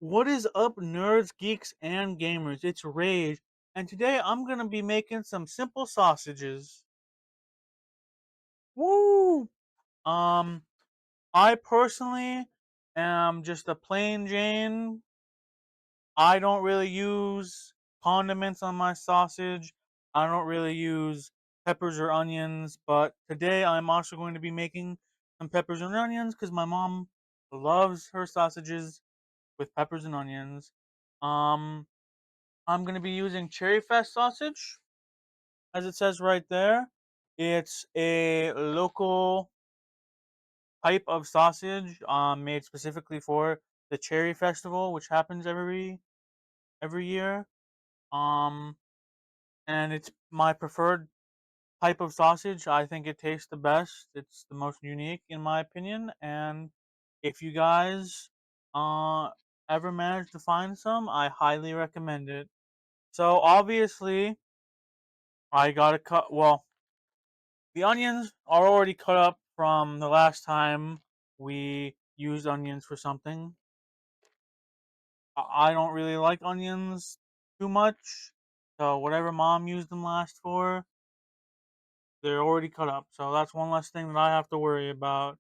What is up, nerds, geeks, and gamers? It's Rage, and today I'm gonna be making some simple sausages. Woo! Um, I personally am just a plain Jane. I don't really use condiments on my sausage. I don't really use peppers or onions, but today I'm also going to be making some peppers and onions because my mom loves her sausages with peppers and onions. Um, I'm going to be using Cherry Fest sausage, as it says right there. It's a local type of sausage made specifically for the Cherry Festival, which happens every year. Um, and it's my preferred type of sausage. I think it tastes the best. It's the most unique, in my opinion. And if you guys uh, ever manage to find some, I highly recommend it. So obviously, I gotta cut. Well, the onions are already cut up from the last time we used onions for something. I don't really like onions too much, so whatever mom used them last for, they're already cut up. So that's one less thing that I have to worry about.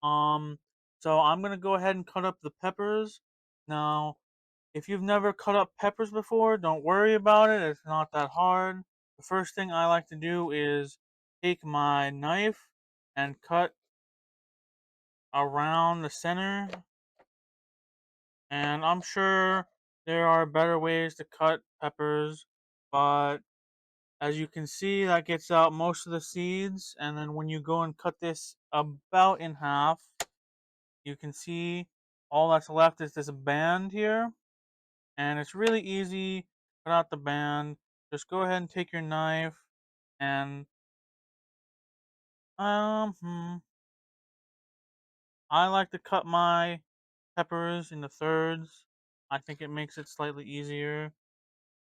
Um, so I'm gonna go ahead and cut up the peppers. Now, if you've never cut up peppers before, don't worry about it. It's not that hard. The first thing I like to do is take my knife and cut around the center. And I'm sure there are better ways to cut peppers, but as you can see, that gets out most of the seeds. And then when you go and cut this about in half, you can see all that's left is this band here. And it's really easy to cut out the band. Just go ahead and take your knife and um hmm, I like to cut my peppers into thirds. I think it makes it slightly easier.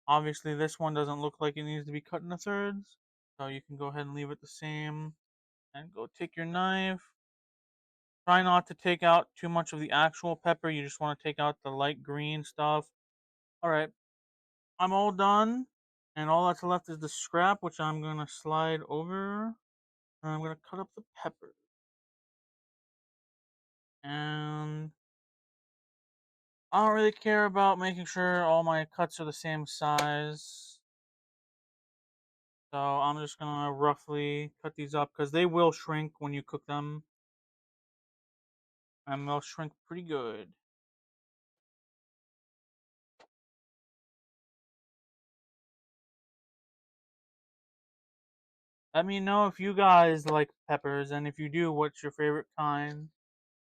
Obviously, this one doesn't look like it needs to be cut into thirds, so you can go ahead and leave it the same. And go take your knife. Try not to take out too much of the actual pepper. You just want to take out the light green stuff. All right, I'm all done, and all that's left is the scrap, which I'm gonna slide over, and I'm gonna cut up the pepper. And I don't really care about making sure all my cuts are the same size. So I'm just gonna roughly cut these up because they will shrink when you cook them, and they'll shrink pretty good. Let me know if you guys like peppers, and if you do, what's your favorite kind?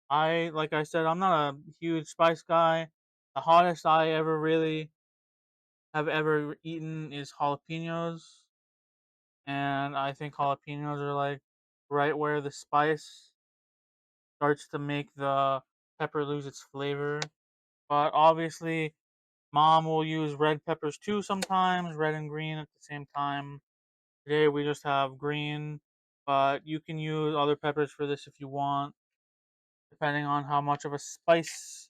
Like I said, I'm not a huge spice guy. The hottest I ever really have ever eaten is jalapenos, and I think jalapenos are like right where the spice starts to make the pepper lose its flavor. But obviously, mom will use red peppers too sometimes, red and green at the same time. Today we just have green, but you can use other peppers for this if you want, depending on how much of a spice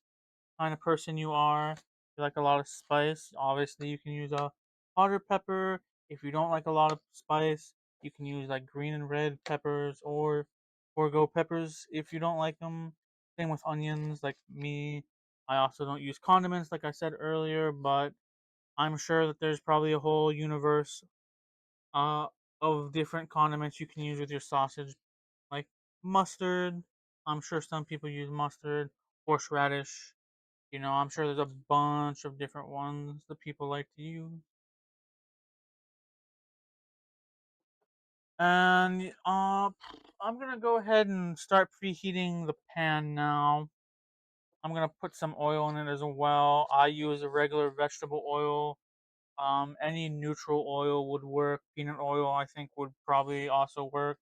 kind of person you are. If you like a lot of spice, obviously you can use a hotter pepper. If you don't like a lot of spice, you can use like green and red peppers or go peppers if you don't like them. Same with onions, like me. I also don't use condiments, like I said earlier, but I'm sure that there's probably a whole universe uh, of different condiments you can use with your sausage, like mustard. I'm sure some people use mustard, horseradish. I'm sure there's a bunch of different ones that people like to use. And I'm gonna go ahead and start preheating the pan now. I'm gonna put some oil in it as well. I use a regular vegetable oil. Any neutral oil would work. Peanut oil, I think, would probably also work.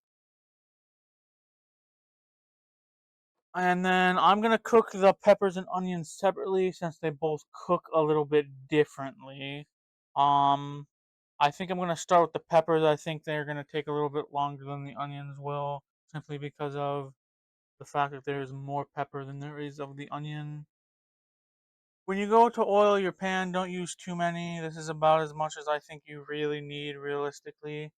And then I'm gonna cook the peppers and onions separately since they both cook a little bit differently. Um, I think I'm gonna start with the peppers. I think they're gonna take a little bit longer than the onions will, simply because of the fact that there is more pepper than there is of the onion. When you go to oil your pan, don't use too many. This is about as much as I think you really need realistically.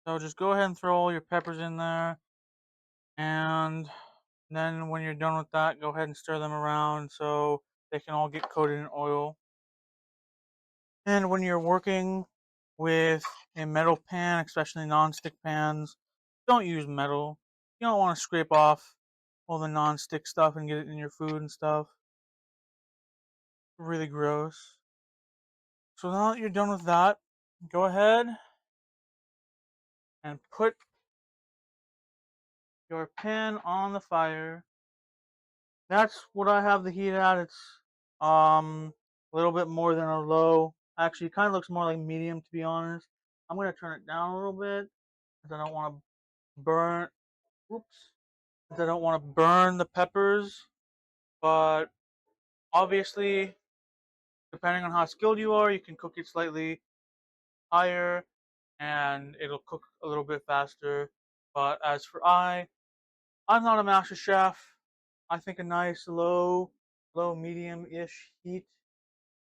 So just go ahead and throw all your peppers in there. And then when you're done with that, go ahead and stir them around so they can all get coated in oil. And when you're working with a metal pan, especially non-stick pans, don't use metal. You don't want to scrape off all the non-stick stuff and get it in your food and stuff. Really gross. So now that you're done with that, go ahead and put your pan on the fire. That's what I have the heat at. It's a little bit more than a low. Actually, it kind of looks more like medium to be honest. I'm gonna turn it down a little bit because I don't want to burn. Oops. Because I don't want to burn the peppers. But obviously, depending on how skilled you are, you can cook it slightly higher, and it'll cook a little bit faster. But as for I'm not a master chef. I think a nice low medium-ish heat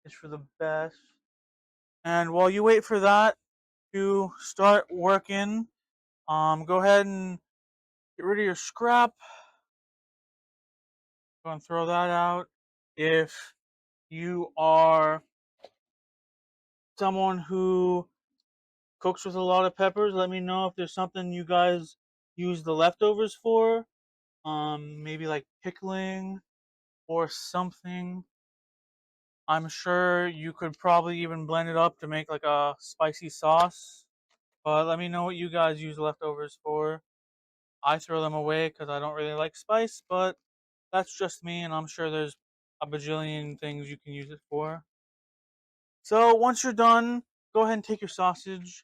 is for the best. And while you wait for that to start working, go ahead and get rid of your scrap. Go and throw that out. If you are someone who cooks with a lot of peppers, let me know if there's something you guys use the leftovers for. Maybe like pickling or something. I'm sure you could probably even blend it up to make like a spicy sauce. But let me know what you guys use leftovers for. I throw them away because I don't really like spice, but that's just me, and I'm sure there's a bajillion things you can use it for. So once you're done, go ahead and take your sausage.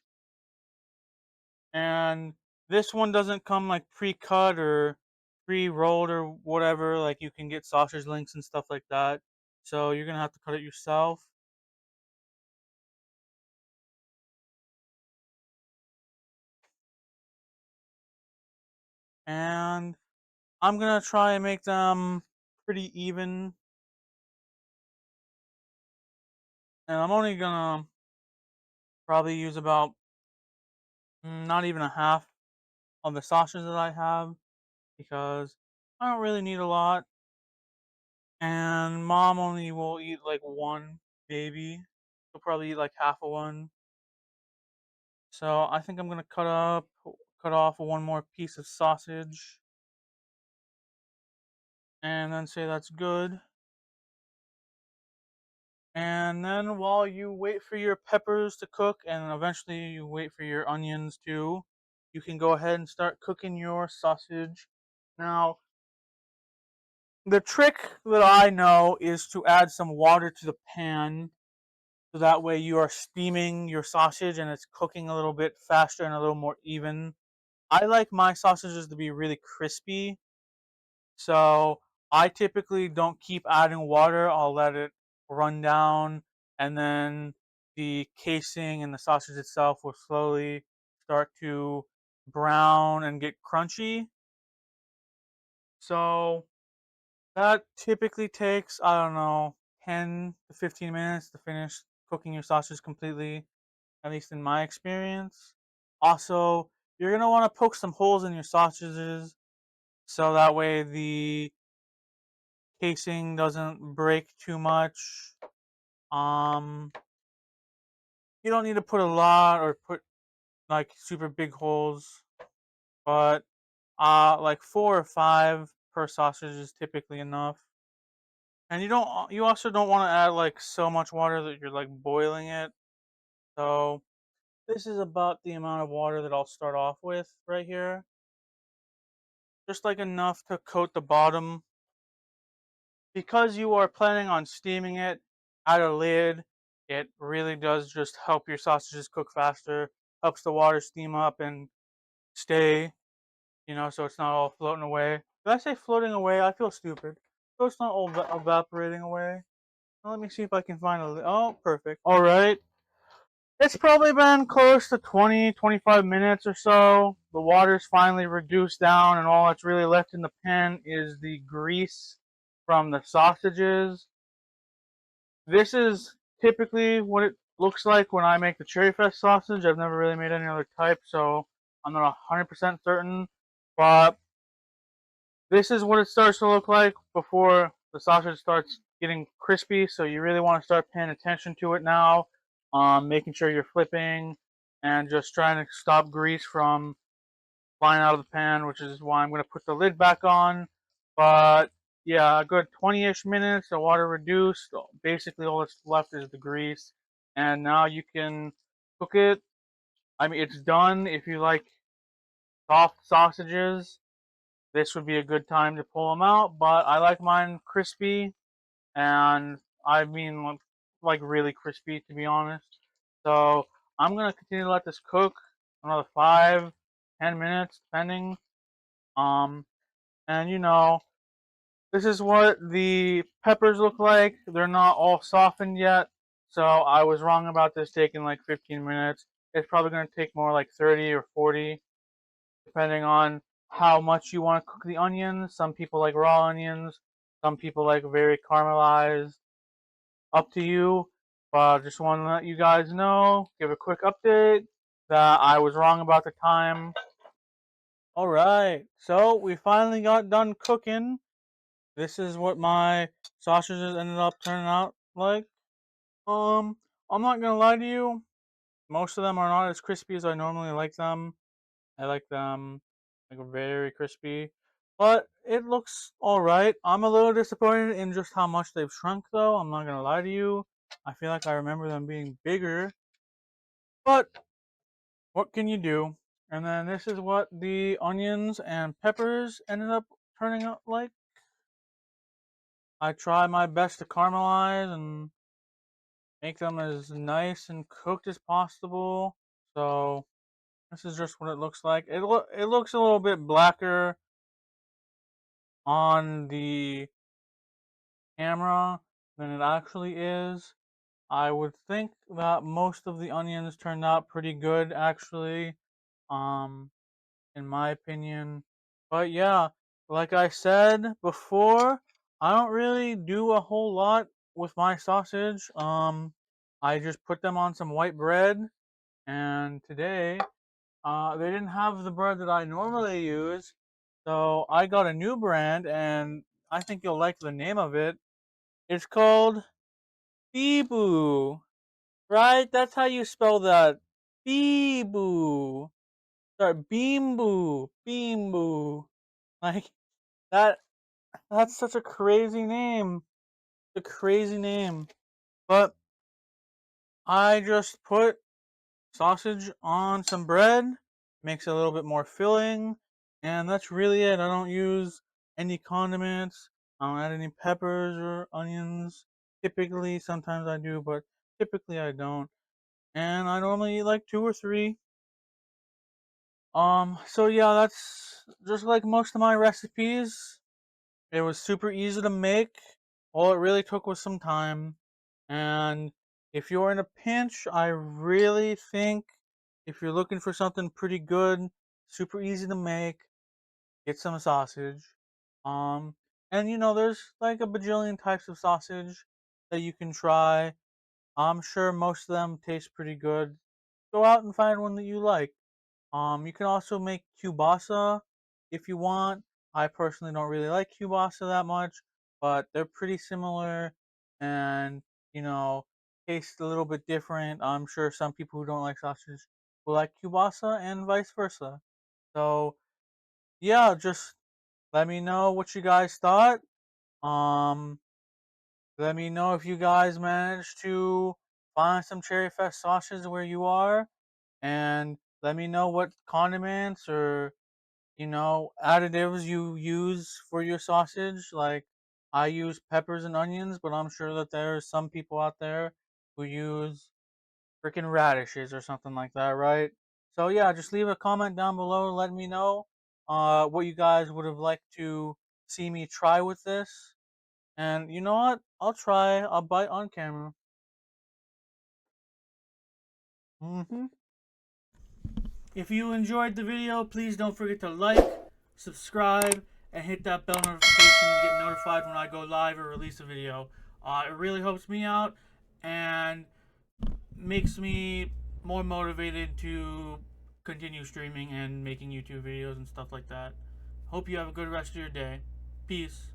And this one doesn't come like pre-cut or pre-rolled or whatever. Like you can get sausage links and stuff like that. So you're gonna have to cut it yourself. And I'm gonna try and make them pretty even. And I'm only gonna probably use about not even a half of the sausage that I have because I don't really need a lot. And mom only will eat like one, maybe. She'll probably eat like half of one. So I think I'm gonna cut off one more piece of sausage, and then say that's good. And then while you wait for your peppers to cook, and eventually you wait for your onions too, you can go ahead and start cooking your sausage. Now, the trick that I know is to add some water to the pan so that way you are steaming your sausage and it's cooking a little bit faster and a little more even. I like my sausages to be really crispy, so I typically don't keep adding water. I'll let it run down, and then the casing and the sausage itself will slowly start to brown and get crunchy. So that typically takes, I don't know, 10 to 15 minutes to finish cooking your sausage completely, at least in my experience. Also, you're going to want to poke some holes in your sausages so that way the casing doesn't break too much. Um, you don't need to put a lot or put like super big holes, but like 4 or 5 per sausage is typically enough. And you also don't want to add like so much water that you're like boiling it. So this is about the amount of water that I'll start off with right here. Just like enough to coat the bottom. Because you are planning on steaming it at a lid, it really does just help your sausages cook faster, helps the water steam up and stay, so it's not all floating away. Did I say floating away? I feel stupid. So it's not all evaporating away. Let me see if I can find a lid. Oh, perfect. All right. It's probably been close to 20, 25 minutes or so. The water's finally reduced down, and all that's really left in the pan is the grease from the sausages. This is typically what it looks like when I make the Cherry Fest sausage. I've never really made any other type, so I'm not 100% certain. But this is what it starts to look like before the sausage starts getting crispy. So you really want to start paying attention to it now, making sure you're flipping and just trying to stop grease from flying out of the pan, which is why I'm going to put the lid back on. But yeah, a good 20-ish minutes, the water reduced. Basically, all that's left is the grease. And now you can cook it. I mean, it's done. If you like soft sausages, this would be a good time to pull them out. But I like mine crispy, and I mean, like really crispy, to be honest. So I'm going to continue to let this cook another 5, 10 minutes, depending. Um, and this is what the peppers look like. They're not all softened yet, so I was wrong about this taking like 15 minutes. It's probably going to take more like 30 or 40, depending on how much you want to cook the onions. Some people like raw onions, some people like very caramelized. Up to you. But just want to let you guys know, give a quick update that I was wrong about the time. Alright, so we finally got done cooking. This is what my sausages ended up turning out like. Um, I'm not gonna lie to you. Most of them are not as crispy as I normally like them. I like them like very crispy, but it looks all right. I'm a little disappointed in just how much they've shrunk, though. I'm not gonna lie to you. I feel like I remember them being bigger, but what can you do? And then this is what the onions and peppers ended up turning out like. I try my best to caramelize and make them as nice and cooked as possible. So this is just what it looks like. It looks a little bit blacker on the camera than it actually is. I would think that most of the onions turned out pretty good actually, um, in my opinion. But yeah, like I said before, I don't really do a whole lot with my sausage. I just put them on some white bread, and today they didn't have the bread that I normally use, so I got a new brand, and I think you'll like the name of it. It's called Bibu, right? That's how you spell that. Bibu. Sorry, Beambu. Beambu. Like that that's such a crazy name. A crazy name. But I just put sausage on some bread, makes it a little bit more filling, and that's really it. I don't use any condiments. I don't add any peppers or onions. Typically, sometimes I do, but typically I don't. And I normally eat like two or three. So yeah, that's just like most of my recipes. It was super easy to make. All it really took was some time. And if you're in a pinch, I really think if you're looking for something pretty good, super easy to make, get some sausage. Um, and there's like a bajillion types of sausage that you can try. I'm sure most of them taste pretty good. Go out and find one that you like. You can also make kielbasa if you want. I personally don't really like kielbasa that much, but they're pretty similar and, you know, taste a little bit different. I'm sure some people who don't like sausage will like kielbasa and vice versa. So, yeah, just let me know what you guys thought. Um, Let me know if you guys managed to find some Cherry Fest sausages where you are, and let me know what condiments or additives you use for your sausage. Like I use peppers and onions, but I'm sure that there's some people out there who use freaking radishes or something like that, right? So yeah, just leave a comment down below. Let me know what you guys would have liked to see me try with this. And you know what? I'll try. I'll bite on camera. Mm-hmm. If you enjoyed the video, please don't forget to like, subscribe, and hit that bell notification to get notified when I go live or release a video. It really helps me out and makes me more motivated to continue streaming and making YouTube videos and stuff like that. Hope you have a good rest of your day. Peace.